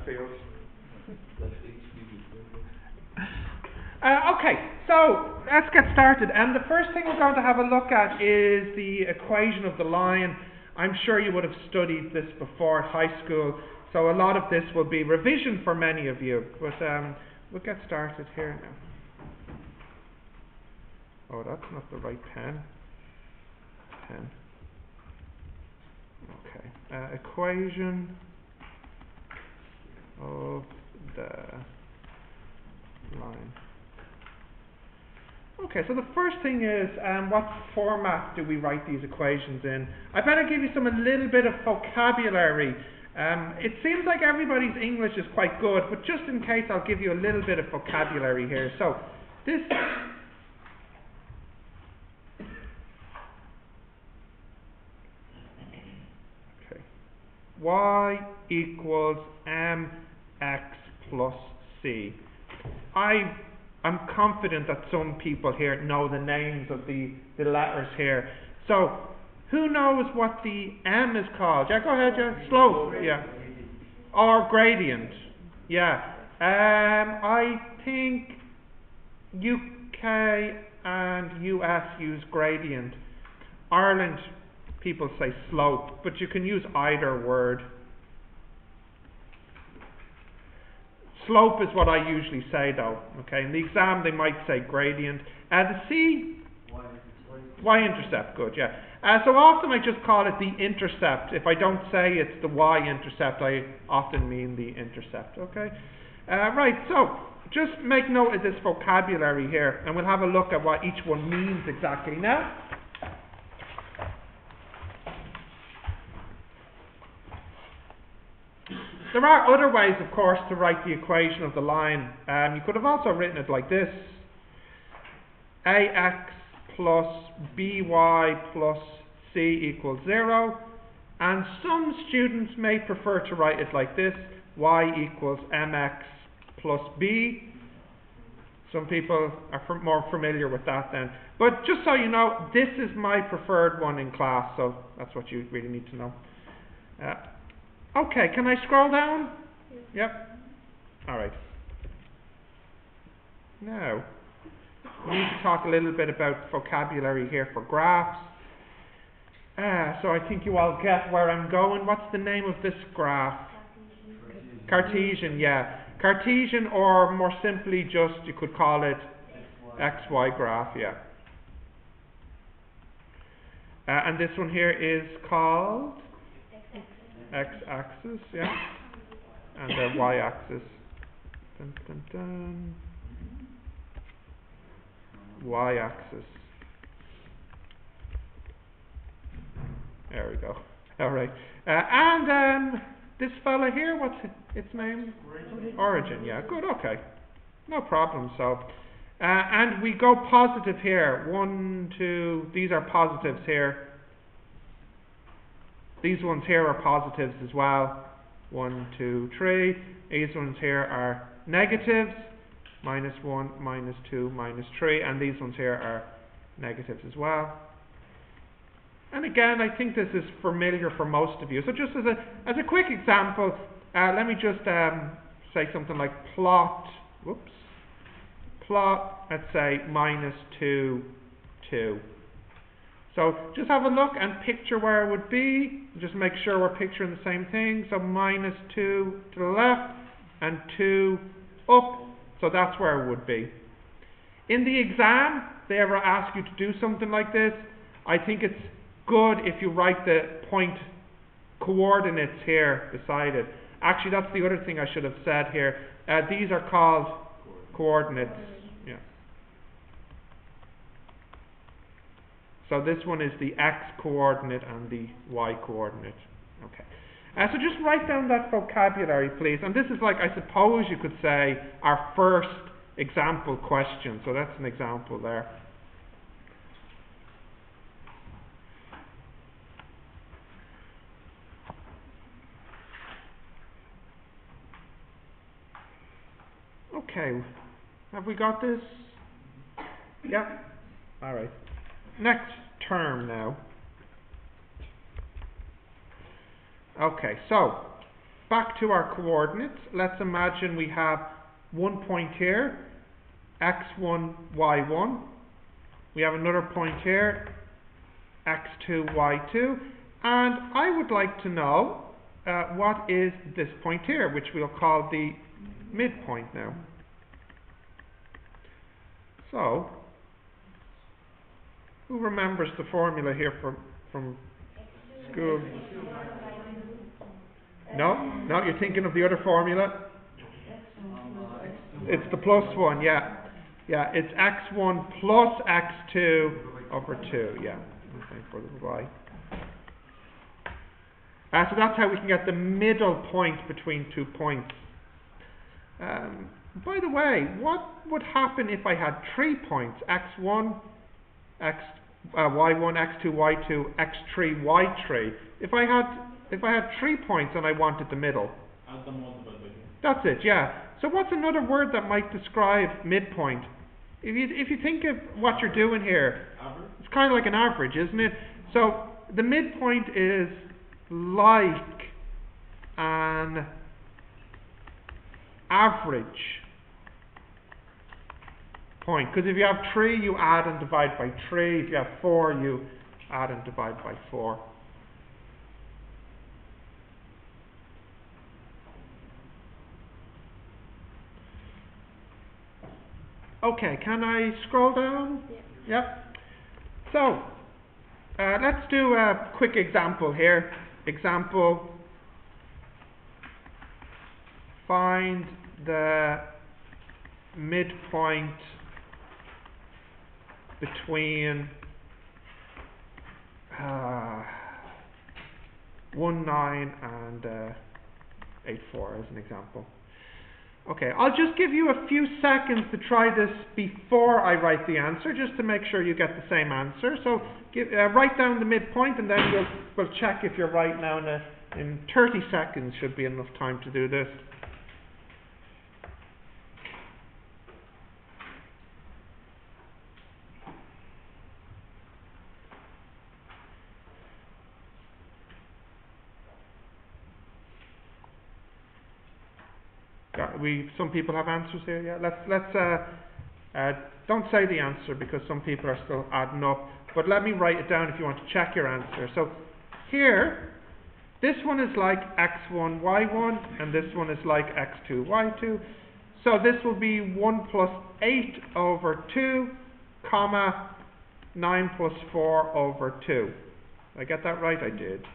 field. Okay, so let's get started. And the first thing we're going to have a look at is the equation of the line. I'm sure you would have studied this before at high school, so a lot of this will be revision for many of you. But we'll get started here now. Oh, that's not the right pen. Okay, equation of the line. Okay, so the first thing is, what format do we write these equations in? I better give you a little bit of vocabulary. It seems like everybody's English is quite good, but just in case, I'll give you a little bit of vocabulary here. So, this... Okay. Y equals mx plus c. I'm confident that some people here know the names of the letters here. So, who knows what the m is called? Yeah, go ahead, yeah. Slope, yeah. Or gradient, yeah. I think UK and US use gradient. Ireland, people say slope, but you can use either word. Slope is what I usually say though, okay? In the exam they might say gradient. The C? Y-intercept, good, yeah. So often I just call it the intercept. If I don't say it's the Y-intercept, I often mean the intercept, okay? Right, so just make note of this vocabulary here, and we'll have a look at what each one means exactly now. There are other ways, of course, to write the equation of the line. You could have also written it like this. AX plus BY plus C equals 0. And some students may prefer to write it like this. Y equals MX plus B. Some people are more familiar with that then. But just so you know, this is my preferred one in class, so that's what you really need to know. Okay, can I scroll down? Yep. Alright. Now, we need to talk a little bit about vocabulary here for graphs. So I think you all get where I'm going. What's the name of this graph? Cartesian, yeah. Cartesian, or more simply just, you could call it XY graph, yeah. And this one here is called? X-axis, yeah, and the Y-axis. Dun, dun, dun. Y-axis. There we go. All right. And this fella here, what's its name? Origin. Yeah. Good. Okay. No problem. So, and we go positive here. 1, 2. These are positives here. These ones here are positives as well. 1, 2, 3. These ones here are negatives. -1, -2, -3. And these ones here are negatives as well. And again, I think this is familiar for most of you. So just as a quick example, let me just say something like plot, let's say -2, 2. So just have a look and picture where it would be. Just make sure we're picturing the same thing. So -2 to the left and 2 up. So that's where it would be. In the exam, if they ever ask you to do something like this, I think it's good if you write the point coordinates here beside it. Actually, that's the other thing I should have said here. These are called coordinates. Yeah. So this one is the X coordinate and the Y coordinate. Okay. So just write down that vocabulary, please. And this is like, I suppose you could say, our first example question. So that's an example there. Okay. Have we got this? Yeah. All right. Next term now. Okay, so back to our coordinates. Let's imagine we have one point here, x1, y1. We have another point here, x2, y2. And I would like to know what is this point here, which we'll call the midpoint now. So, who remembers the formula here from school? No, you're thinking of the other formula? It's the plus one, yeah. Yeah, it's x1 plus x2 over 2, yeah. Okay, for the y. So that's how we can get the middle point between 2 points. By the way, what would happen if I had 3 points? X1, y1, x2, y2, x3, y3. If I had 3 points and I wanted the middle. Add them all together. That's it, yeah. So what's another word that might describe midpoint? If you think of what you're doing here, Average? it's kind of like an average, isn't it? So the midpoint is like an average point. Because if you have 3, you add and divide by 3. If you have 4, you add and divide by 4. Okay, can I scroll down? Yeah. Yep. So, let's do a quick example here. Example, find the midpoint between 1, 9 and 8, 4 as an example. Okay, I'll just give you a few seconds to try this before I write the answer, just to make sure you get the same answer. So write down the midpoint, and then we'll check if you're right now. In 30 seconds should be enough time to do this. Some people have answers here. Yeah, let's don't say the answer because some people are still adding up. But let me write it down if you want to check your answer. So here, this one is like x1, y1, and this one is like x2, y2. So this will be 1 plus 8 over 2, comma 9 plus 4 over 2. Did I get that right? I did.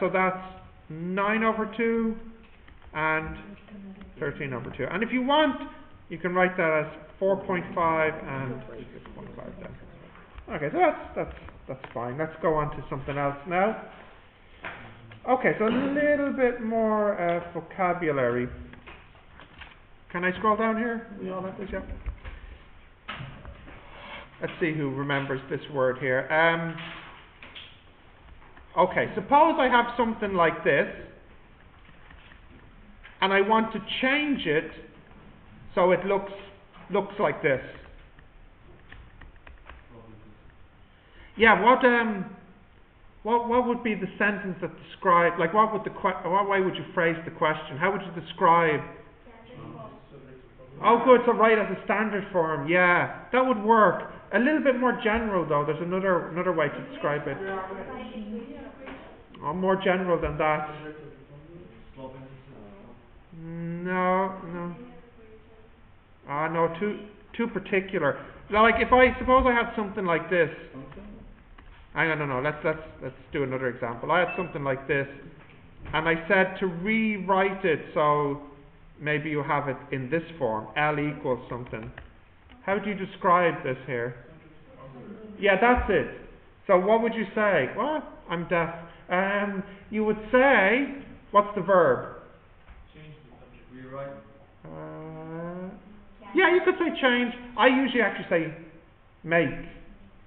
So that's 9 over 2 and 13 over 2. And if you want, you can write that as 4.5 and 6.5 then. Okay, so that's fine. Let's go on to something else now. Okay, so a little bit more vocabulary. Can I scroll down here? We all have this, yeah? Let's see who remembers this word here. Okay, suppose I have something like this, and I want to change it so it looks like this. Yeah, what would be the sentence that describes, like what way would you phrase the question? How would you describe? Oh good, so right as a standard form, yeah, that would work. A little bit more general though, there's another way to describe it. Oh, more general than that. No. No, too particular. Like if suppose I had something like this. Hang on, no. Let's do another example. I had something like this, and I said to rewrite it so maybe you have it in this form, L equals something. How do you describe this here? Yeah, that's it. So what would you say? Well, I'm deaf. You would say, what's the verb? Rewrite. Yeah, you could say change. I usually actually say make.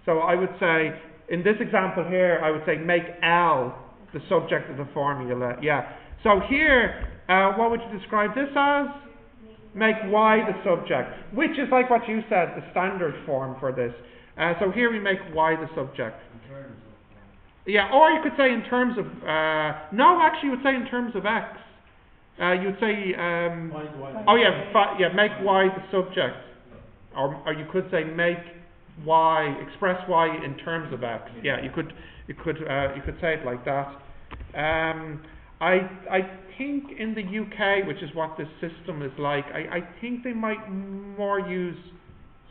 So I would say, in this example here, I would say make L the subject of the formula. Yeah. So here, what would you describe this as? Make Y the subject, which is like what you said, the standard form for this. So here we make Y the subject. Yeah, or you could say in terms of, no, actually you would say in terms of X. You'd say, Y. oh yeah, make y the subject, or you could say make y, express y in terms of x. Yeah, you could say it like that. I think in the UK, which is what this system is like, I think they might more use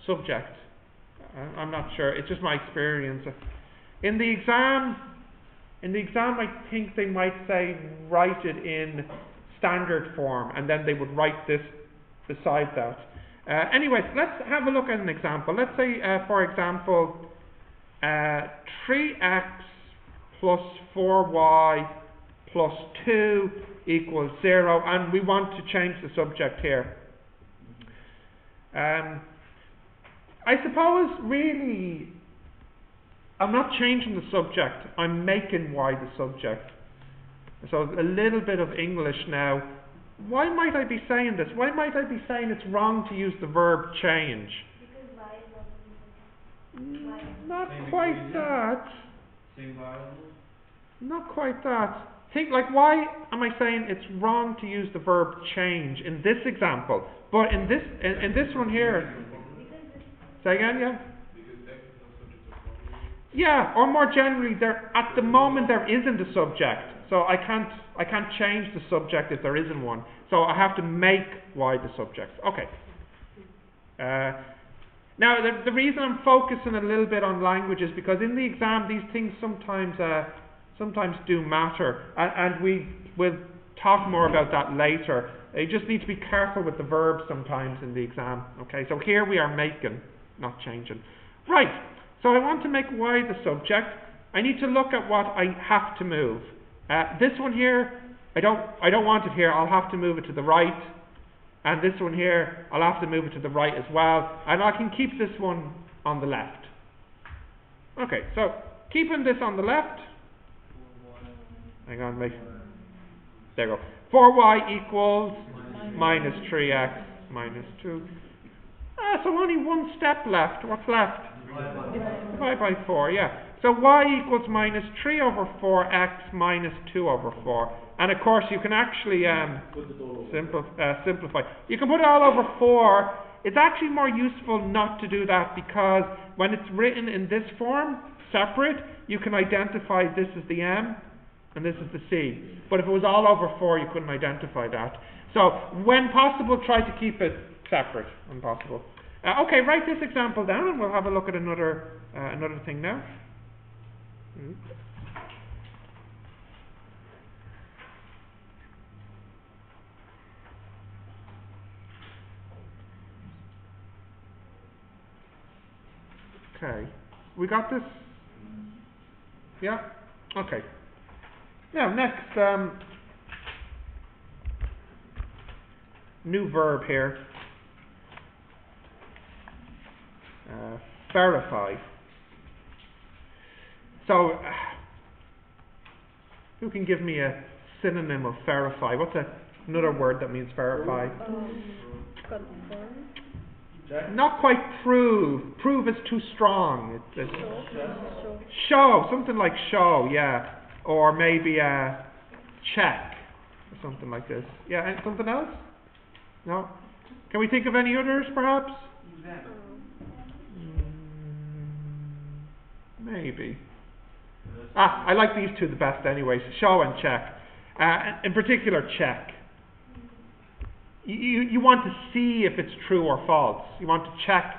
subject. I'm not sure. It's just my experience. In the exam, I think they might say write it in standard form, and then they would write this beside that. Anyways, let's have a look at an example. Let's say, for example, 3x plus 4y plus 2 equals 0, and we want to change the subject here. I suppose really I'm not changing the subject, I'm making y the subject. So a little bit of English now. Why might I be saying this? Why might I be saying it's wrong to use the verb change? Because y is not Not quite that. Same variable. Not quite that. Think, like, why am I saying it's wrong to use the verb change in this example? But in this one here, say again, yeah? Yeah, or more generally, at the moment there isn't a subject, so I can't change the subject if there isn't one. So I have to make y the subject. Okay. Now the reason I'm focusing a little bit on language is because in the exam these things sometimes do matter, and we will talk more about that later. You just need to be careful with the verbs sometimes in the exam. Okay, so here we are making, not changing. Right. So I want to make y the subject. I need to look at what I have to move. This one here, I don't want it here. I'll have to move it to the right, and this one here, I'll have to move it to the right as well, and I can keep this one on the left. Okay, so keeping this on the left. Hang on, mate. There you go. 4y equals minus 3x minus 2. So only one step left. What's left? Divide by 4, yeah. So y equals minus 3 over 4x minus 2 over 4. And of course you can actually simplify. You can put it all over 4. It's actually more useful not to do that, because when it's written in this form, separate, you can identify this is the m and this is the c. But if it was all over 4, you couldn't identify that. So when possible, try to keep it separate when possible. Okay, write this example down and we'll have a look at another thing now. Okay, we got this? Yeah? Okay. Now, next, new verb here. Verify. So, who can give me a synonym of verify? What's another word that means verify? confirm. Not quite prove. Prove is too strong. It's show. Something like show, yeah. Or maybe check. Or something like this. Yeah, and something else? No? Can we think of any others, perhaps? Maybe. I like these two the best anyways. Show and check. In particular, check. You want to see if it's true or false. You want to check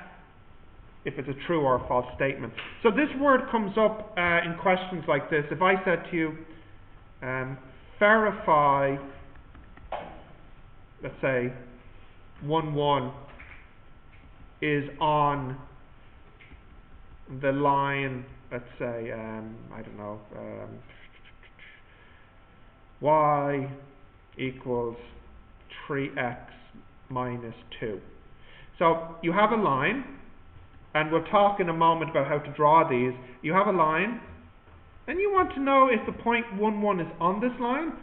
if it's a true or a false statement. So this word comes up in questions like this. If I said to you, verify, let's say, 1-1 is on the line, let's say, I don't know, y equals 3x minus 2. So you have a line, and we'll talk in a moment about how to draw these. You have a line, and you want to know if the point 1-1 is on this line,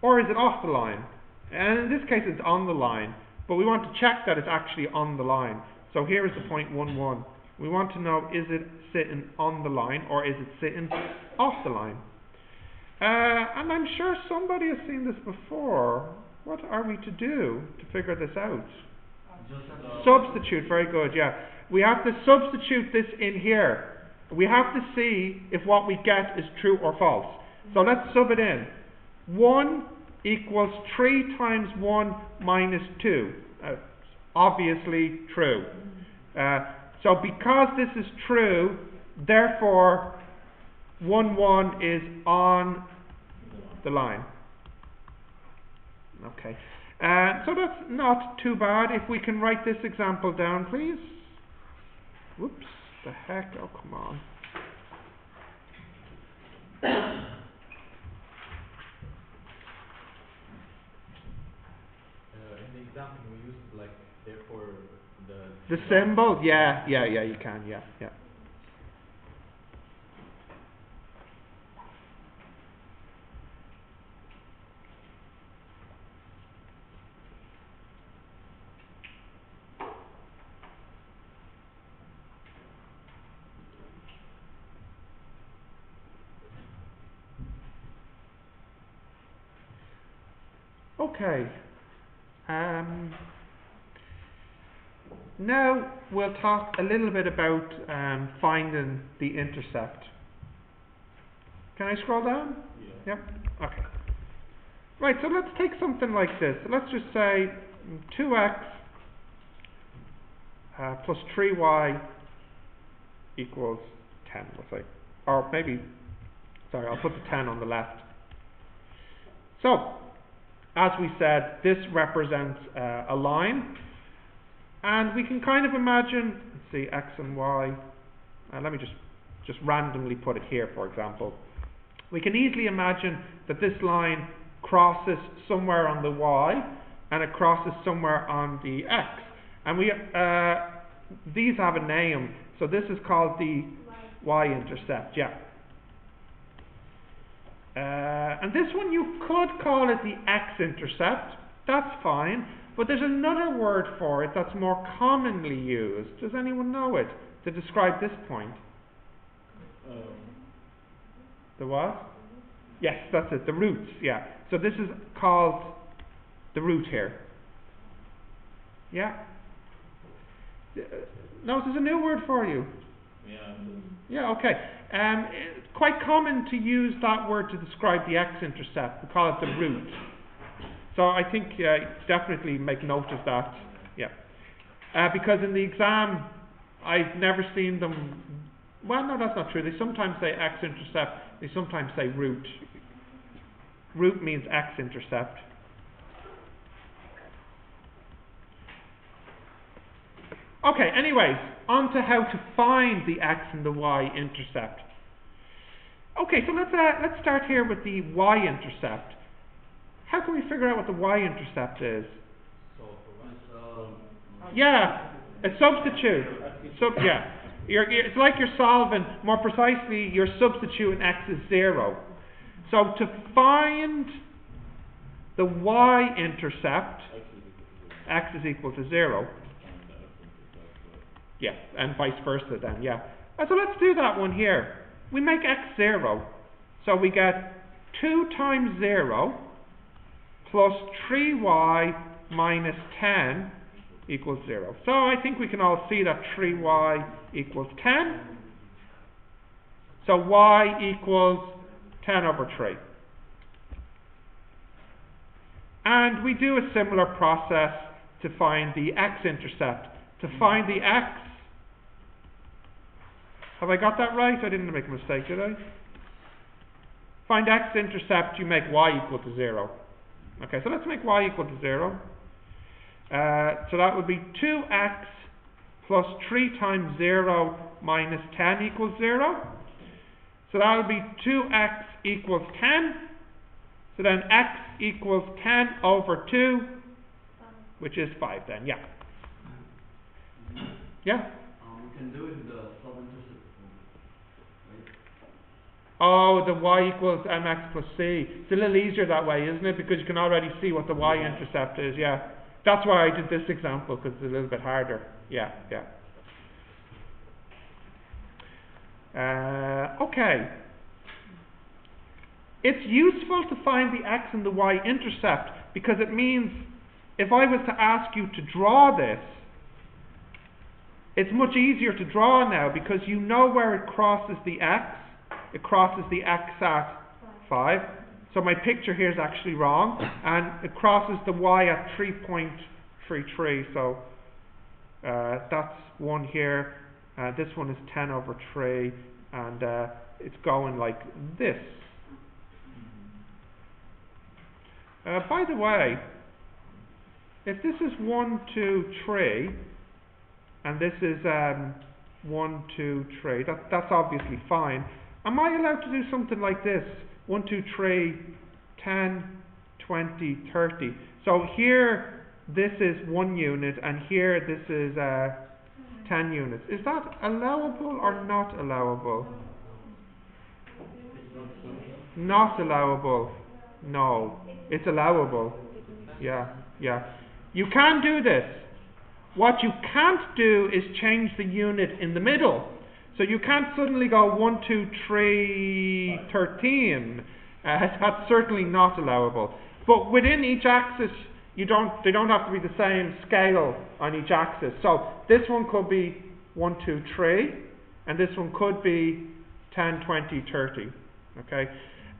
or is it off the line. And in this case it's on the line, but we want to check that it's actually on the line. So here is the point 1-1. We want to know, is it sitting on the line, or is it sitting off the line? And I'm sure somebody has seen this before. what are we to do to figure this out? Just Substitute, very good, yeah. We have to substitute this in here. We have to see if what we get is true or false. So let's sub it in. 1 equals 3 times 1 minus 2. Obviously true. So because this is true, therefore 1, 1 is on the line. Okay. So that's not too bad. If we can write this example down, please. Whoops, the heck, oh come on. in the example we used like therefore The symbol? Yeah, you can, yeah. Okay. Now we'll talk a little bit about finding the intercept. Can I scroll down? Yeah. Yep. Okay. Right, so let's take something like this. Let's just say 2x plus 3y equals 10, we'll say. Or maybe, sorry, I'll put the 10 on the left. So, as we said, this represents a line, and we can kind of imagine, let's see, x and y, let me just randomly put it here, for example. We can easily imagine that this line crosses somewhere on the y, and it crosses somewhere on the x. And these have a name, so this is called the Y-intercept, yeah. And this one you could call it the X-intercept, that's fine, but there's another word for it that's more commonly used. Does anyone know it to describe this point? The what? Yes, that's it, the roots, yeah. So this is called the root here. Yeah? No, there's a new word for you. Yeah, okay. It's quite common to use that word to describe the X-intercept. We call it the root. So I think definitely make note of that. Yeah. Because in the exam, I've never seen them. Well, no, that's not true. They sometimes say X-intercept. They sometimes say root. Root means X-intercept. Okay, anyways, on to how to find the X and the Y-intercept. Okay, so let's start here with the Y-intercept. How can we figure out what the Y-intercept is? Yeah, a substitute. Yeah, it's like you're solving, more precisely, you're substituting X is 0. So to find the Y-intercept, X is equal to 0. Yeah, and vice versa then, yeah. So let's do that one here. We make x 0. So we get 2 times 0 plus 3y minus 10 equals 0. So I think we can all see that 3y equals 10. So y equals 10 over 3. And we do a similar process to find the x-intercept. To find the x, have I got that right? I didn't make a mistake, did I? Find x-intercept, you make y equal to 0. Okay, so let's make y equal to 0. So that would be 2x plus 3 times 0 minus 10 equals 0. So that would be 2x equals 10. So then x equals 10 over 2, which is 5 then, yeah. Yeah? We can do it with the sub-intercept, right? Oh, the y equals mx plus c. It's a little easier that way, isn't it? Because you can already see what the y-intercept is, yeah. That's why I did this example, because it's a little bit harder. Yeah. Okay. It's useful to find the x and the y-intercept because it means if I was to ask you to draw this, it's much easier to draw now because you know where it crosses the x. It crosses the x at 5. So my picture here is actually wrong, and it crosses the y at 3.33. So that's 1 here. This one is 10 over 3, and it's going like this. By the way, if this is 1, 2, 3, and this is 1, 2, 3, that's obviously fine. Am I allowed to do something like this? 1, 2, 3, 10, 20, 30. So here this is 1 unit, and here this is 10 units. Is that allowable or not allowable? Not allowable. No, it's allowable. Yeah. You can do this. What you can't do is change the unit in the middle. So you can't suddenly go 1, 2, 3, 13. That's certainly not allowable. But within each axis, they don't have to be the same scale on each axis. So this one could be 1, 2, 3, and this one could be 10, 20, 30. Okay?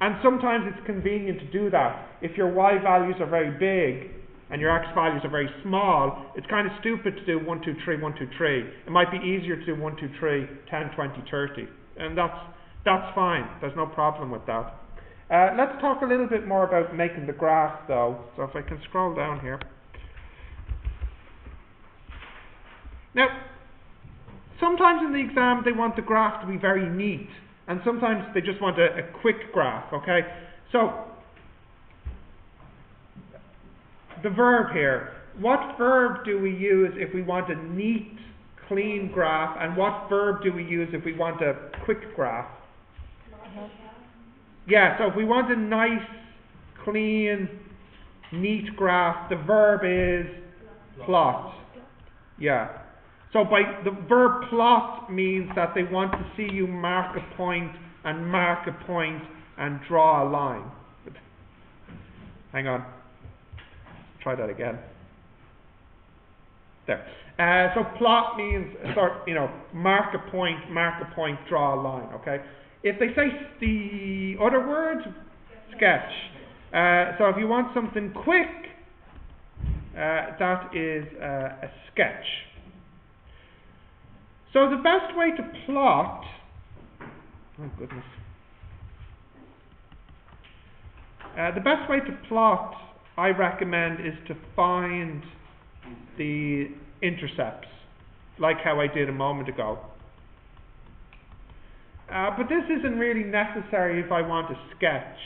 And sometimes it's convenient to do that. If your y values are very big and your x values are very small, it's kind of stupid to do 1, 2, 3, 1, 2, 3. It might be easier to do 1, 2, 3, 10, 20, 30. And that's fine. There's no problem with that. Let's talk a little bit more about making the graph though. So if I can scroll down here. Now, sometimes in the exam they want the graph to be very neat, and sometimes they just want a quick graph, okay? So, the verb here. What verb do we use if we want a neat, clean graph, and what verb do we use if we want a quick graph? Yeah, so if we want a nice, clean, neat graph, the verb is plot. Yeah. So by the verb plot means that they want to see you mark a point and mark a point and draw a line. Hang on. Try that again. There. So plot means mark a point, draw a line. Okay. If they say the other word, sketch. So if you want something quick, that is a sketch. So the best way to plot, oh goodness. The best way to plot, I recommend, is to find the intercepts, like how I did a moment ago. But this isn't really necessary if I want a sketch.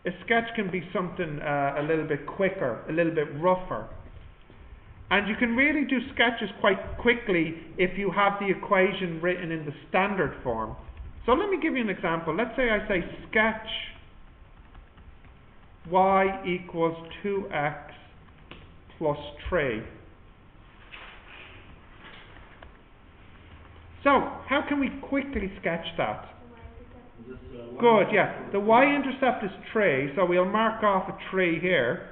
A sketch can be something a little bit quicker, a little bit rougher. And you can really do sketches quite quickly if you have the equation written in the standard form. So let me give you an example. Let's say I say sketch y equals 2x plus 3. So, how can we quickly sketch that? Good, yeah. The y-intercept is 3, so we'll mark off a 3 here.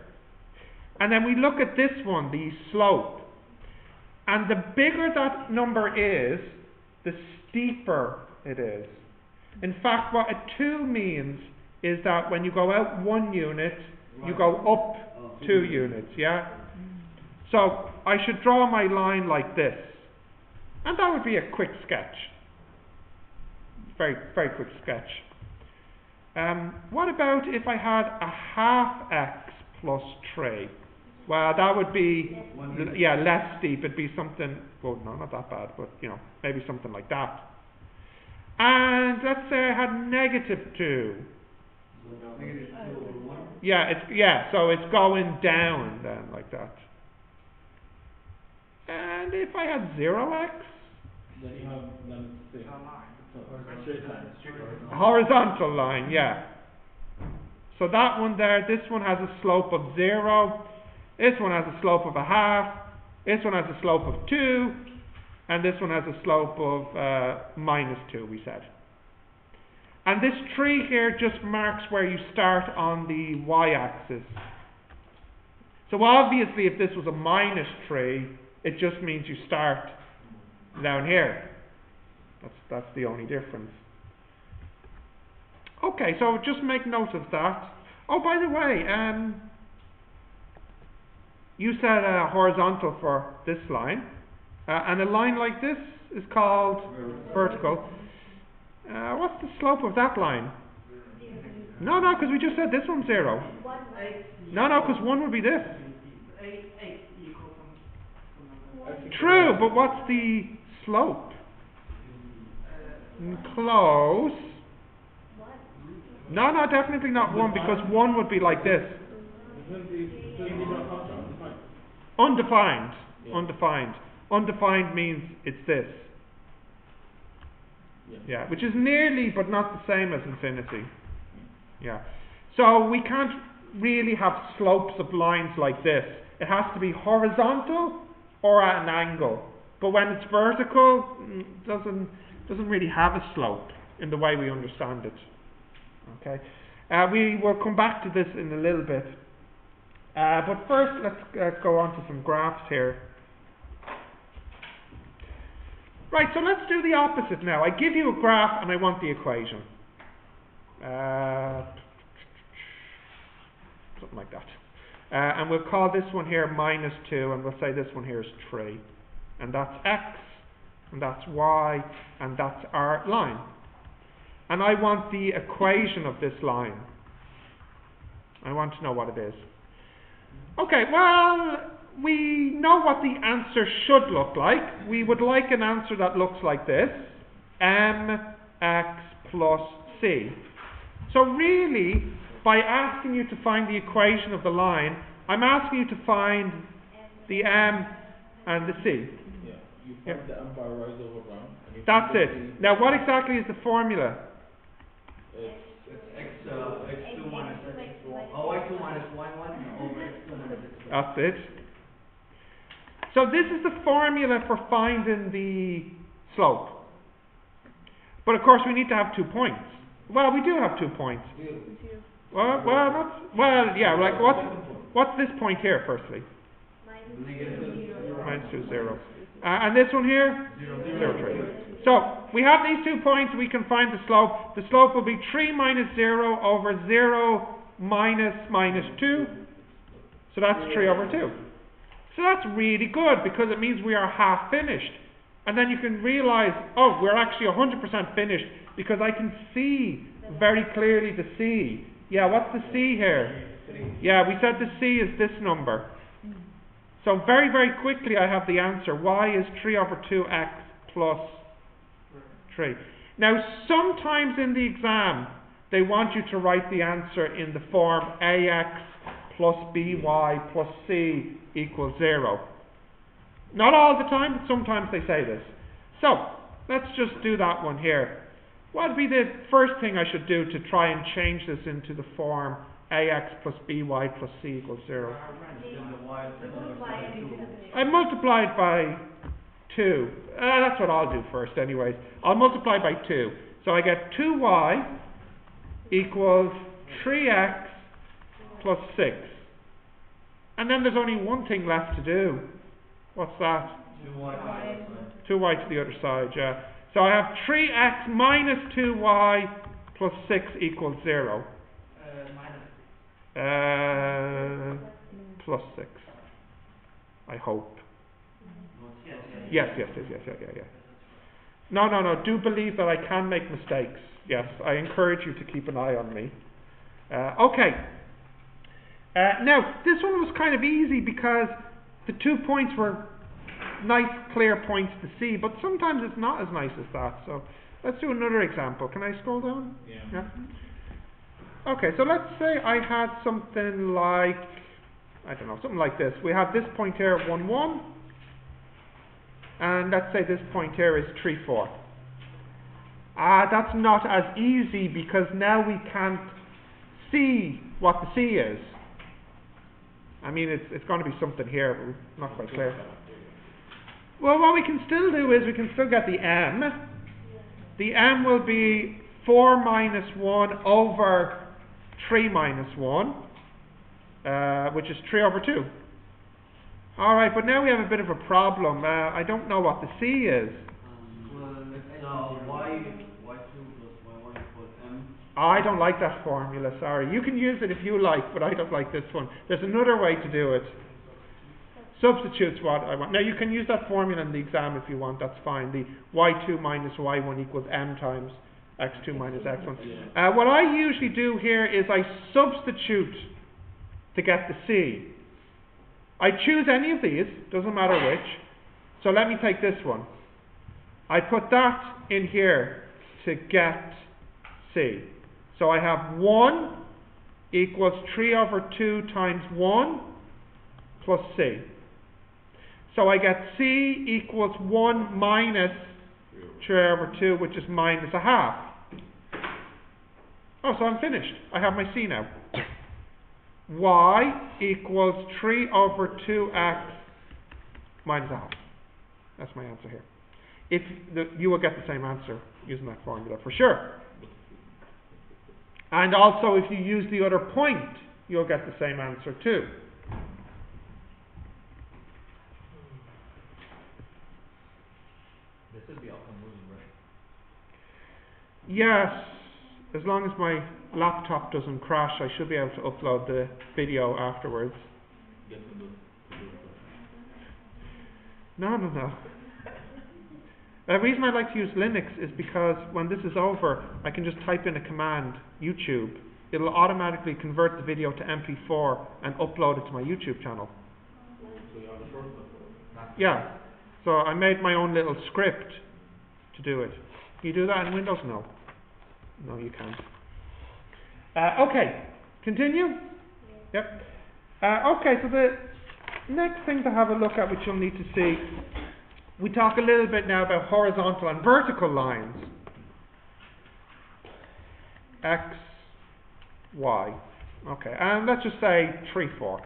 And then we look at this one, the slope. And the bigger that number is, the steeper it is. In fact, what a 2 means is that when you go out 1 unit, you go up 2 units, yeah? So, I should draw my line like this. And that would be a quick sketch. Very, very quick sketch. What about if I had a half x plus 3? Well, that would be, less steep. It'd be something, well, no, not that bad, but, maybe something like that. And let's say I had negative 2. So it's going down then, like that. And if I had 0x? Then you have a horizontal line, yeah. So that one there, this one has a slope of 0. This one has a slope of a half. This one has a slope of 2. And this one has a slope of -2, we said. And this tree here just marks where you start on the y-axis. So obviously if this was a minus 3, it just means you start down here. That's the only difference. Okay, so just make note of that. Oh, by the way, you said horizontal for this line, and a line like this is called vertical. What's the slope of that line? No, because we just said this one's 0. No, because 1 would be this. True, but what's the slope? Close. No, definitely not 1, because 1 would be like this. Undefined. Undefined means it's this. Yeah, which is nearly but not the same as infinity. Yeah. So we can't really have slopes of lines like this. It has to be horizontal or at an angle. But when it's vertical, doesn't really have a slope in the way we understand it. Okay. We will come back to this in a little bit. But first, let's go on to some graphs here. Right, so let's do the opposite now. I give you a graph and I want the equation. Something like that. And we'll call this one here -2, and we'll say this one here is 3. And that's x, and that's y, and that's our line. And I want the equation of this line. I want to know what it is. Okay, well, we know what the answer should look like. We would like an answer that looks like this. mx plus c. So really, by asking you to find the equation of the line, I'm asking you to find the m and the c. Yeah, you find the m by rise over ground. That's it. Now, what exactly is the formula? It's x2 minus x1. Oh, y2 minus y1 over x2 minus x1. That's it. So this is the formula for finding the slope. But of course we need to have 2 points. Well, we do have 2 points. Yeah, like what's this point here, firstly? -2, 0. And this one here? 0, 3. So, we have these 2 points, we can find the slope. The slope will be 3 minus 0 over 0 minus -2. So that's 3 over 2. So that's really good, because it means we are half finished. And then you can realize, oh, we're actually 100% finished, because I can see very clearly the c. Yeah, what's the c here? Yeah, we said the c is this number. So very, very quickly I have the answer. Y is 3 over 2x plus 3. Now, sometimes in the exam, they want you to write the answer in the form ax plus by plus c equals 0. Not all the time, but sometimes they say this. So, let's just do that one here. What would be the first thing I should do to try and change this into the form ax plus by plus c equals 0? I multiply it by 2. That's what I'll do first anyways. I'll multiply by 2. So I get 2y equals 3x plus 6. And then there's only one thing left to do. What's that? 2y to the other side, yeah. So I have 3x minus 2y plus 6 equals 0. Plus 6. I hope. Yes. No. Do believe that I can make mistakes. Yes, I encourage you to keep an eye on me. Okay. Now, this one was kind of easy because the 2 points were nice, clear points to see, but sometimes it's not as nice as that. So let's do another example. Can I scroll down? Yeah. Okay, so let's say I had something like, I don't know, something like this. We have this point here at 1, 1. And let's say this point here is 3, 4. That's not as easy because now we can't see what the c is. I mean, it's going to be something here, but it's not quite clear. Well, what we can still do is we can still get the m. The m will be 4 minus 1 over 3 minus 1, which is 3 over 2. Alright, but now we have a bit of a problem. I don't know what the C is. So y2 plus y1 equals m. I don't like that formula, sorry. You can use it if you like, but I don't like this one. There's another way to do it. Substitutes what I want. Now you can use that formula in the exam if you want, that's fine. The y2 minus y1 equals m times x2 minus x1. What I usually do here is I substitute to get the C. I choose any of these, doesn't matter which. So let me take this one. I put that in here to get C. So I have 1 equals 3 over 2 times 1 plus C. So I get C equals 1 minus 3 over 2, which is minus a half. Oh, so I'm finished. I have my C now. Y equals 3 over 2x minus a half. That's my answer here. You will get the same answer using that formula for sure. And also if you use the other point, you'll get the same answer too. This is the outcome moving, right? Yes, as long as my laptop doesn't crash, I should be able to upload the video afterwards. Get to do No. The reason I like to use Linux is because when this is over, I can just type in a command, YouTube. It'll automatically convert the video to MP4 and upload it to my YouTube channel. So you have a shortcut. Yeah. So I made my own little script to do it. Can you do that in Windows? No. No, you can't. Okay. Continue? Yep. Okay, so the next thing to have a look at, which you'll need to see, we talk a little bit now about horizontal and vertical lines. X, Y. Okay, and let's just say 3, 4.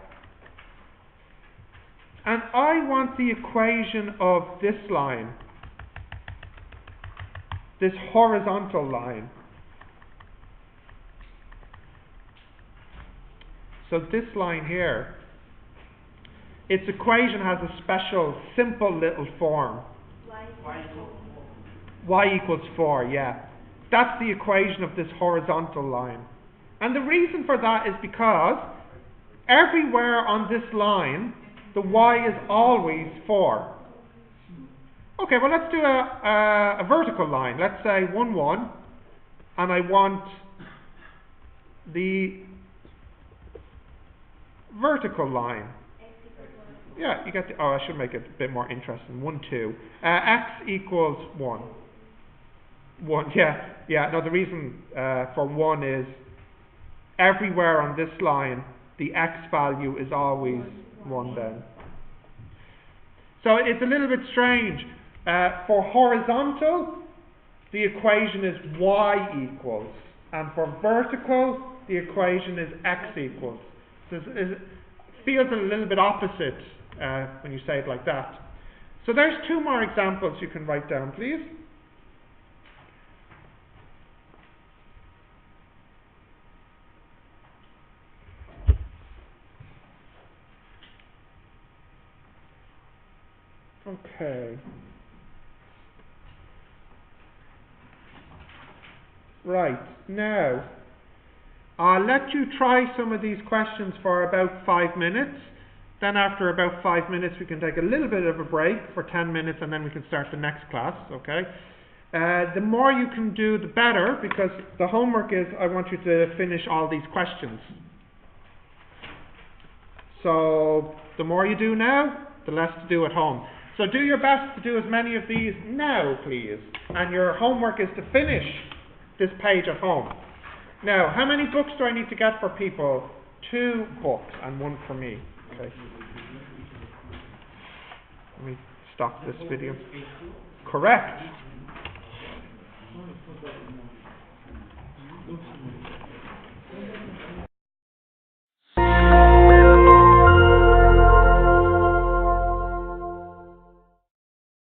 And I want the equation of this line, this horizontal line. So this line here, its equation has a special, simple little form. Y equals 4, yeah. That's the equation of this horizontal line. And the reason for that is because everywhere on this line, the y is always 4. Okay, well let's do a vertical line. Let's say 1, 1, and I want the vertical line. Yeah, you get the, I should make it a bit more interesting. 1, 2. X equals 1. 1, yeah. No, the reason for 1 is everywhere on this line, the x value is always 1 then. So it's a little bit strange. For horizontal, the equation is y equals. And for vertical, the equation is x equals. So it feels a little bit opposite when you say it like that. So there's 2 more examples you can write down, please. Okay. Right, now I'll let you try some of these questions for about 5 minutes. Then after about 5 minutes we can take a little bit of a break for 10 minutes and then we can start the next class, okay? The more you can do the better, because the homework is I want you to finish all these questions. So the more you do now, the less to do at home. So do your best to do as many of these now, please. And your homework is to finish this page at home. Now, how many books do I need to get for people? 2 books and 1 for me. Okay. Let me stop this video. Correct.